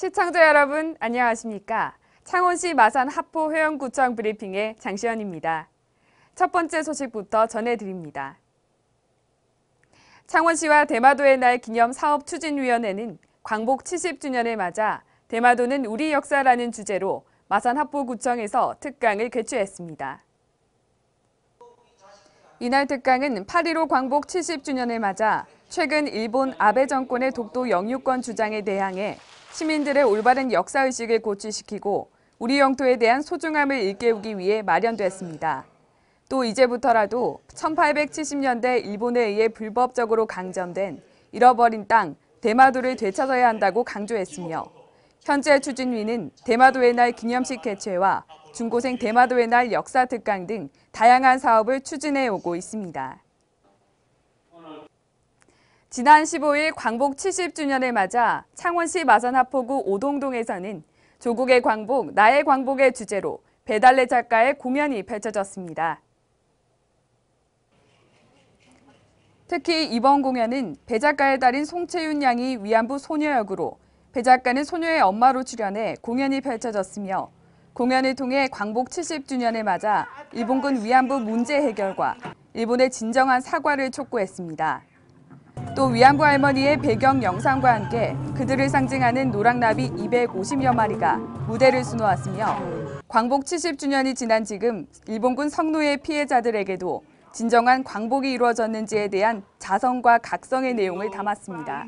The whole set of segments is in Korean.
시청자 여러분 안녕하십니까? 창원시 마산 하포회원구청 브리핑의 장시연입니다. 첫 번째 소식부터 전해드립니다. 창원시와 대마도의 날 기념 사업추진위원회는 광복 70주년을 맞아 대마도는 우리 역사라는 주제로 마산 하포구청에서 특강을 개최했습니다. 이날 특강은 8.15 광복 70주년을 맞아 최근 일본 아베 정권의 독도 영유권 주장에 대항해 시민들의 올바른 역사의식을 고취시키고 우리 영토에 대한 소중함을 일깨우기 위해 마련됐습니다. 또 이제부터라도 1870년대 일본에 의해 불법적으로 강점된 잃어버린 땅 대마도를 되찾아야 한다고 강조했으며 현재 추진위는 대마도의 날 기념식 개최와 중고생 대마도의 날 역사 특강 등 다양한 사업을 추진해 오고 있습니다. 지난 15일 광복 70주년을 맞아 창원시 마산하포구 오동동에서는 조국의 광복, 나의 광복의 주제로 배달래 작가의 공연이 펼쳐졌습니다. 특히 이번 공연은 배 작가의 딸인 송채윤 양이 위안부 소녀 역으로 배 작가는 소녀의 엄마로 출연해 공연이 펼쳐졌으며 공연을 통해 광복 70주년을 맞아 일본군 위안부 문제 해결과 일본의 진정한 사과를 촉구했습니다. 또 위안부 할머니의 배경 영상과 함께 그들을 상징하는 노랑나비 250여 마리가 무대를 수놓았으며 광복 70주년이 지난 지금 일본군 성노예 피해자들에게도 진정한 광복이 이루어졌는지에 대한 자성과 각성의 내용을 담았습니다.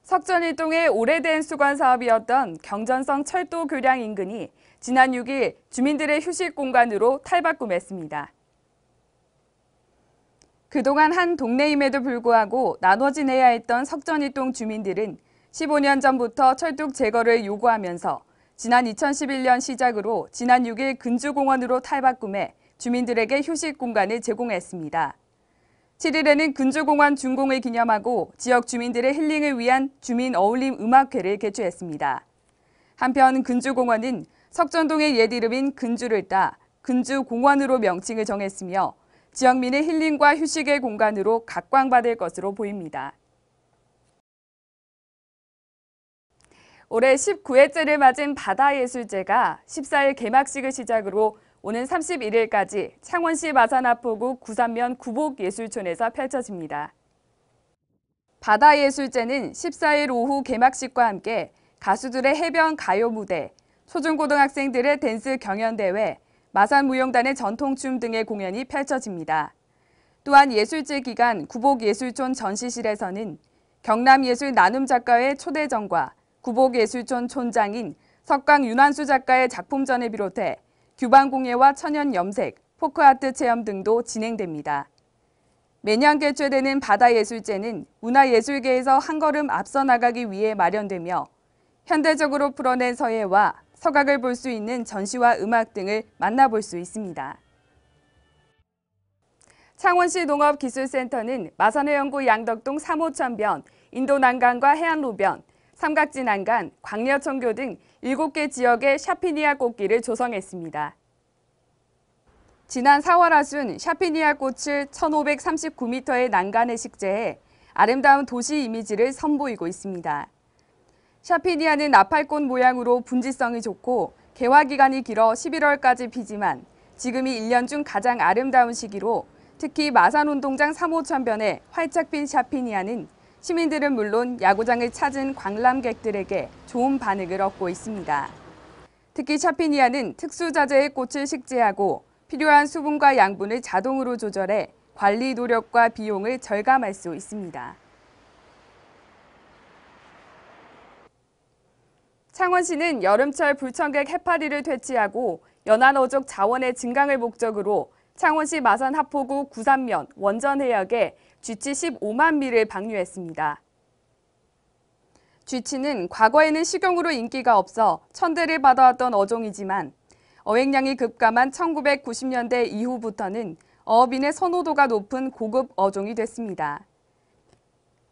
석전일동의 오래된 수건 사업이었던 경전성 철도 교량 인근이 지난 6일 주민들의 휴식 공간으로 탈바꿈했습니다. 그동안 한 동네임에도 불구하고 나눠지내야 했던 석전일동 주민들은 15년 전부터 철뚝 제거를 요구하면서 지난 2011년 시작으로 지난 6일 근주공원으로 탈바꿈해 주민들에게 휴식 공간을 제공했습니다. 7일에는 근주공원 준공을 기념하고 지역 주민들의 힐링을 위한 주민 어울림 음악회를 개최했습니다. 한편 근주공원은 석전동의 옛 이름인 근주를 따 근주공원으로 명칭을 정했으며 지역민의 힐링과 휴식의 공간으로 각광받을 것으로 보입니다. 올해 19회째를 맞은 바다예술제가 14일 개막식을 시작으로 오는 31일까지 창원시 마산하포구 구산면 구복예술촌에서 펼쳐집니다. 바다예술제는 14일 오후 개막식과 함께 가수들의 해변 가요 무대, 초중고등학생들의 댄스 경연대회, 마산무용단의 전통춤 등의 공연이 펼쳐집니다. 또한 예술제 기간 구복예술촌 전시실에서는 경남예술 나눔작가회 초대전과 구복예술촌 촌장인 석강 윤환수 작가의 작품전을 비롯해 규방공예와 천연염색, 포크아트 체험 등도 진행됩니다. 매년 개최되는 바다예술제는 문화예술계에서 한 걸음 앞서 나가기 위해 마련되며 현대적으로 풀어낸 서예와 서각을 볼 수 있는 전시와 음악 등을 만나볼 수 있습니다. 창원시 농업기술센터는 마산해연구 양덕동 3호천변, 인도난간과 해안로변, 삼각지 난간, 광려천교 등 7개 지역의 샤피니아 꽃길을 조성했습니다. 지난 4월 하순 샤피니아 꽃을 1539m의 난간에 식재해 아름다운 도시 이미지를 선보이고 있습니다. 샤피니아는 나팔꽃 모양으로 분지성이 좋고 개화 기간이 길어 11월까지 피지만 지금이 1년 중 가장 아름다운 시기로 특히 마산운동장 3호천변에 활짝 핀 샤피니아는 시민들은 물론 야구장을 찾은 관람객들에게 좋은 반응을 얻고 있습니다. 특히 샤피니아는 특수자재의 꽃을 식재하고 필요한 수분과 양분을 자동으로 조절해 관리 노력과 비용을 절감할 수 있습니다. 창원시는 여름철 불청객 해파리를 퇴치하고 연안어족 자원의 증강을 목적으로 창원시 마산하포구 구산면 원전해역에 쥐치 15만 미를 방류했습니다. 쥐치는 과거에는 식용으로 인기가 없어 천대를 받아왔던 어종이지만 어획량이 급감한 1990년대 이후부터는 어업인의 선호도가 높은 고급 어종이 됐습니다.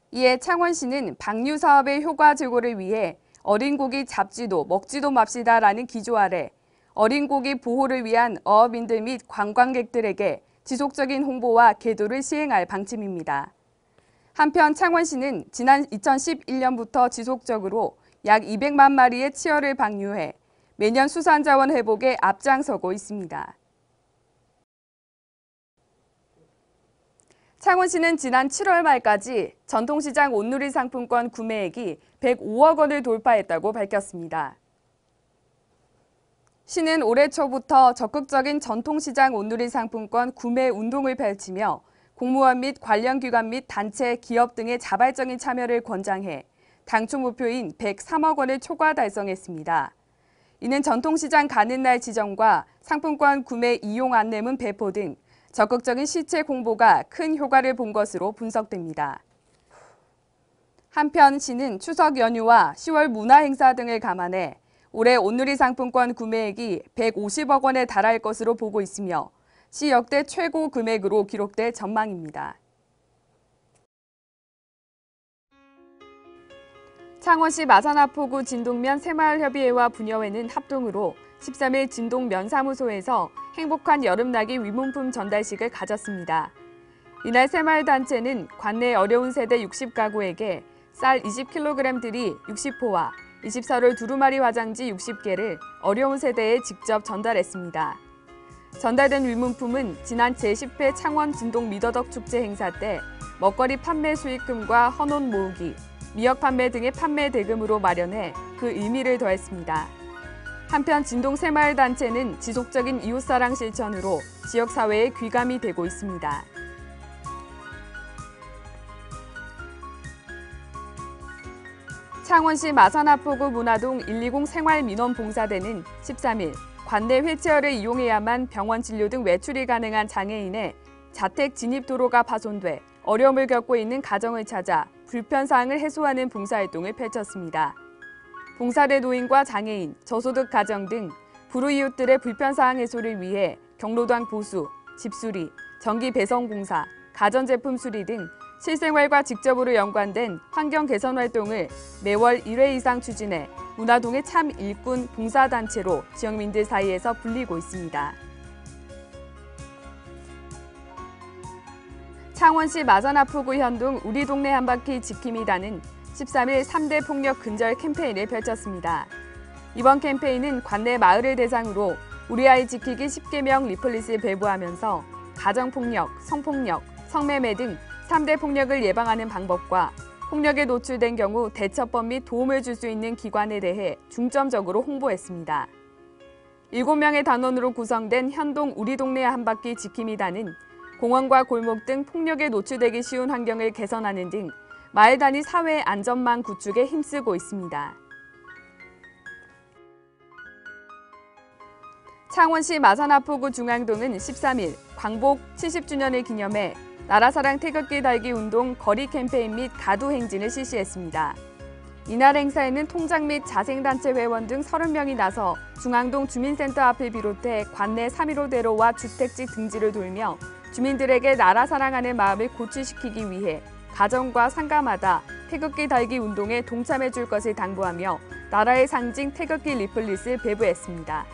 이에 창원시는 방류 사업의 효과 제고를 위해 어린 고기 잡지도 먹지도 맙시다라는 기조 아래 어린 고기 보호를 위한 어업인들 및 관광객들에게 지속적인 홍보와 계도를 시행할 방침입니다. 한편 창원시는 지난 2011년부터 지속적으로 약 200만 마리의 치어를 방류해 매년 수산자원 회복에 앞장서고 있습니다. 창원시는 지난 7월 말까지 전통시장 온누리 상품권 구매액이 105억 원을 돌파했다고 밝혔습니다. 시는 올해 초부터 적극적인 전통시장 온누리 상품권 구매 운동을 펼치며 공무원 및 관련 기관 및 단체, 기업 등의 자발적인 참여를 권장해 당초 목표인 103억 원을 초과 달성했습니다. 이는 전통시장 가는 날 지정과 상품권 구매 이용 안내문 배포 등 적극적인 시체 공보가 큰 효과를 본 것으로 분석됩니다. 한편 시는 추석 연휴와 10월 문화 행사 등을 감안해 올해 온누리 상품권 구매액이 150억 원에 달할 것으로 보고 있으며 시 역대 최고 금액으로 기록될 전망입니다. 창원시 마산하포구 진동면 새마을협의회와 부녀회는 합동으로 13일 진동면사무소에서 행복한 여름나기 위문품 전달식을 가졌습니다. 이날 새마을단체는 관내 어려운 세대 60가구에게 쌀 20kg들이 60포와 24롤 두루마리 화장지 60개를 어려운 세대에 직접 전달했습니다. 전달된 위문품은 지난 제10회 창원 진동 미더덕 축제 행사 때 먹거리 판매 수익금과 헌옷 모으기, 미역 판매 등의 판매 대금으로 마련해 그 의미를 더했습니다. 한편 진동 새마을단체는 지속적인 이웃사랑 실천으로 지역사회에 귀감이 되고 있습니다. 창원시 마산하포구 문화동 120 생활민원봉사대는 13일 관내 휠체어를 이용해야만 병원 진료 등 외출이 가능한 장애인의 자택 진입 도로가 파손돼 어려움을 겪고 있는 가정을 찾아 불편사항을 해소하는 봉사활동을 펼쳤습니다. 봉사대 노인과 장애인, 저소득 가정 등 불우이웃들의 불편사항 해소를 위해 경로당 보수, 집수리, 전기 배선 공사, 가전제품 수리 등 실생활과 직접으로 연관된 환경 개선 활동을 매월 1회 이상 추진해 문화동의 참 일꾼 봉사단체로 지역민들 사이에서 불리고 있습니다. 창원시 마산하포구 현동 우리 동네 한 바퀴 지킴이단은 13일 3대 폭력 근절 캠페인을 펼쳤습니다. 이번 캠페인은 관내 마을을 대상으로 우리 아이 지키기 10개명 리플릿을 배부하면서 가정폭력, 성폭력, 성매매 등 3대 폭력을 예방하는 방법과 폭력에 노출된 경우 대처법 및 도움을 줄 수 있는 기관에 대해 중점적으로 홍보했습니다. 7명의 단원으로 구성된 현동 우리 동네 한 바퀴 지킴이단은 공원과 골목 등 폭력에 노출되기 쉬운 환경을 개선하는 등 마을 단위 사회 안전망 구축에 힘쓰고 있습니다. 창원시 마산하포구 중앙동은 13일 광복 70주년을 기념해 나라사랑 태극기 달기 운동 거리 캠페인 및 가두 행진을 실시했습니다. 이날 행사에는 통장 및 자생단체 회원 등 30명이 나서 중앙동 주민센터 앞을 비롯해 관내 315대로와 주택지 등지를 돌며 주민들에게 나라 사랑하는 마음을 고취시키기 위해 가정과 상가마다 태극기 달기 운동에 동참해 줄 것을 당부하며 나라의 상징 태극기 리플릿을 배부했습니다.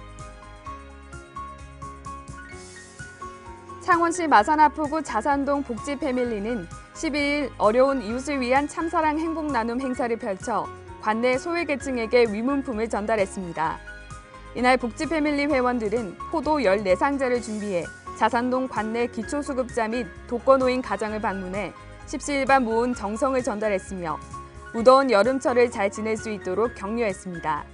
창원시 마산하포구 자산동 복지 패밀리는 12일 어려운 이웃을 위한 참사랑 행복 나눔 행사를 펼쳐 관내 소외계층에게 위문품을 전달했습니다. 이날 복지 패밀리 회원들은 포도 14상자를 준비해 자산동 관내 기초수급자 및 독거노인 가정을 방문해 17일반 모은 정성을 전달했으며 무더운 여름철을 잘 지낼 수 있도록 격려했습니다.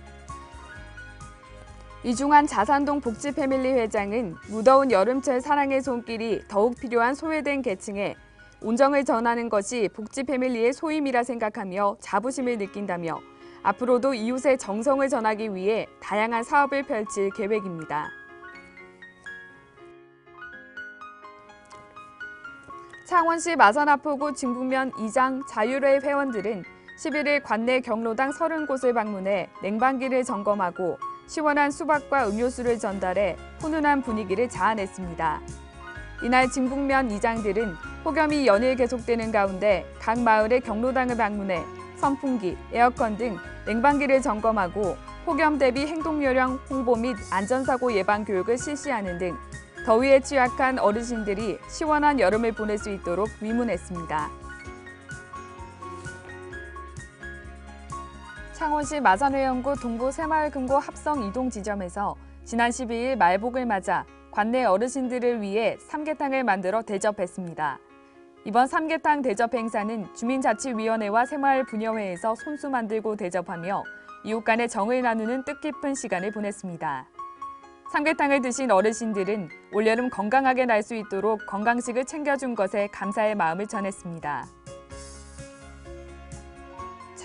이중환 자산동 복지 패밀리 회장은 무더운 여름철 사랑의 손길이 더욱 필요한 소외된 계층에 온정을 전하는 것이 복지 패밀리의 소임이라 생각하며 자부심을 느낀다며 앞으로도 이웃의 정성을 전하기 위해 다양한 사업을 펼칠 계획입니다. 창원시 마산하포구 진북면 이장 자유회 회원들은 11일 관내 경로당 30곳을 방문해 냉방기를 점검하고 시원한 수박과 음료수를 전달해 훈훈한 분위기를 자아냈습니다. 이날 진북면 이장들은 폭염이 연일 계속되는 가운데 각 마을의 경로당을 방문해 선풍기, 에어컨 등 냉방기를 점검하고 폭염 대비 행동요령 홍보 및 안전사고 예방 교육을 실시하는 등 더위에 취약한 어르신들이 시원한 여름을 보낼 수 있도록 위문했습니다. 창원시 마산회원구 동부 새마을금고 합성 이동 지점에서 지난 12일 말복을 맞아 관내 어르신들을 위해 삼계탕을 만들어 대접했습니다. 이번 삼계탕 대접 행사는 주민자치위원회와 새마을분여회에서 손수 만들고 대접하며 이웃 간의 정을 나누는 뜻깊은 시간을 보냈습니다. 삼계탕을 드신 어르신들은 올여름 건강하게 날 수 있도록 건강식을 챙겨준 것에 감사의 마음을 전했습니다.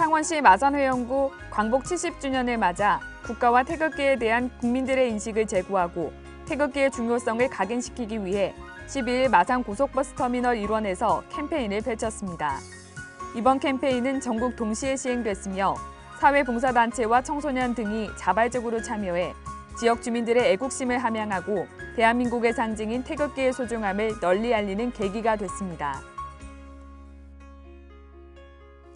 창원시 마산회원구 광복 70주년을 맞아 국가와 태극기에 대한 국민들의 인식을 제고하고 태극기의 중요성을 각인시키기 위해 12일 마산 고속버스터미널 1원에서 캠페인을 펼쳤습니다. 이번 캠페인은 전국 동시에 시행됐으며 사회봉사단체와 청소년 등이 자발적으로 참여해 지역 주민들의 애국심을 함양하고 대한민국의 상징인 태극기의 소중함을 널리 알리는 계기가 됐습니다.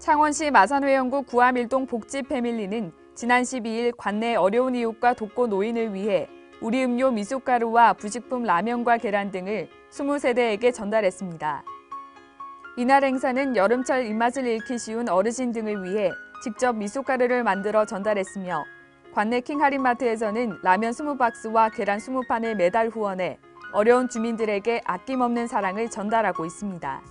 창원시 마산회원구 구암일동 복지패밀리는 지난 12일 관내 어려운 이웃과 독거 노인을 위해 우리 음료 미숫가루와 부식품 라면과 계란 등을 20세대에게 전달했습니다. 이날 행사는 여름철 입맛을 잃기 쉬운 어르신 등을 위해 직접 미숫가루를 만들어 전달했으며 관내 킹할인마트에서는 라면 20박스와 계란 20판을 매달 후원해 어려운 주민들에게 아낌없는 사랑을 전달하고 있습니다.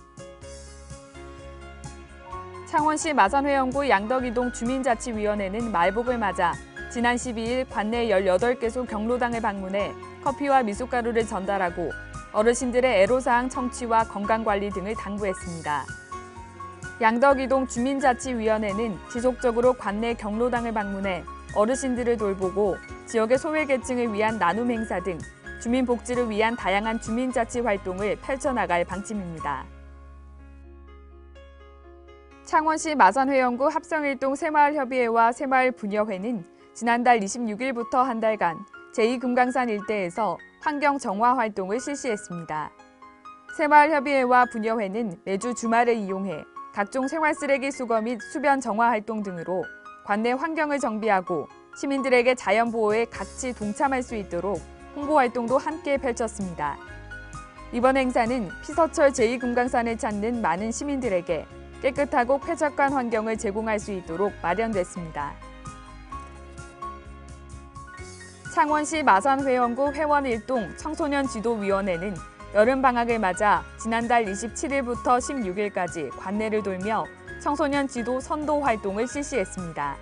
창원시 마산회원구 양덕이동 주민자치위원회는 말복을 맞아 지난 12일 관내 18개소 경로당을 방문해 커피와 미숫가루를 전달하고 어르신들의 애로사항 청취와 건강관리 등을 당부했습니다. 양덕이동 주민자치위원회는 지속적으로 관내 경로당을 방문해 어르신들을 돌보고 지역의 소외계층을 위한 나눔 행사 등 주민 복지를 위한 다양한 주민자치 활동을 펼쳐나갈 방침입니다. 창원시 마산회원구 합성일동 새마을협의회와 새마을분여회는 지난달 26일부터 한 달간 제2금강산 일대에서 환경정화 활동을 실시했습니다. 새마을협의회와 분여회는 매주 주말을 이용해 각종 생활쓰레기 수거 및 수변 정화 활동 등으로 관내 환경을 정비하고 시민들에게 자연보호에 같이 동참할 수 있도록 홍보 활동도 함께 펼쳤습니다. 이번 행사는 피서철 제2금강산을 찾는 많은 시민들에게 깨끗하고 쾌적한 환경을 제공할 수 있도록 마련됐습니다. 창원시 마산회원구 회원일동 청소년지도위원회는 여름방학을 맞아 지난달 27일부터 16일까지 관내를 돌며 청소년 지도 선도 활동을 실시했습니다.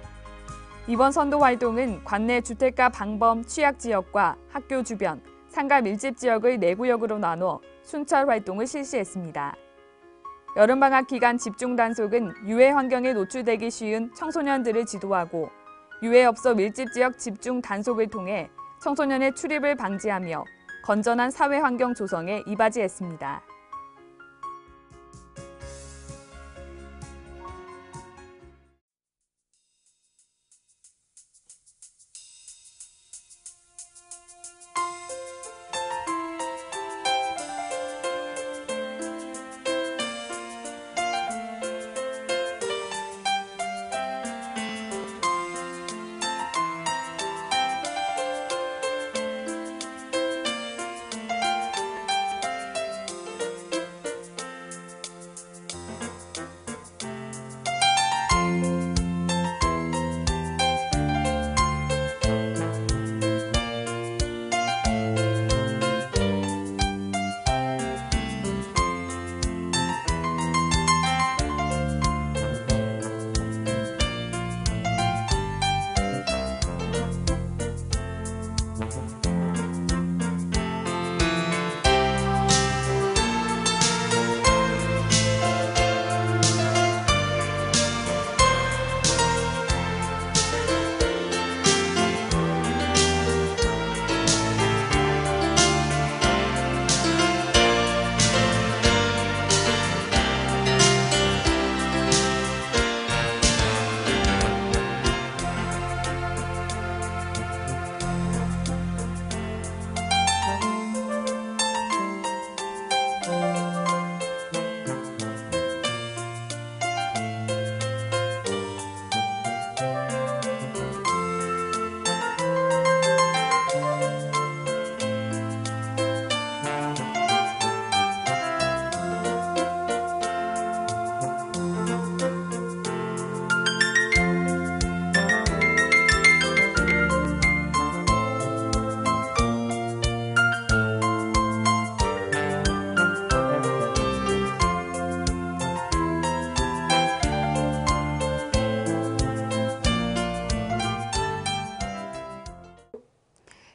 이번 선도 활동은 관내 주택가 방범 취약지역과 학교 주변, 상가 밀집 지역을 4구역으로 나눠 순찰 활동을 실시했습니다. 여름방학 기간 집중 단속은 유해 환경에 노출되기 쉬운 청소년들을 지도하고 유해업소 밀집 지역 집중 단속을 통해 청소년의 출입을 방지하며 건전한 사회 환경 조성에 이바지했습니다.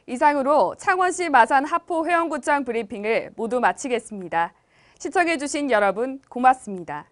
이상으로 창원시 마산 하포 회원구청 브리핑을 모두 마치겠습니다. 시청해주신 여러분 고맙습니다.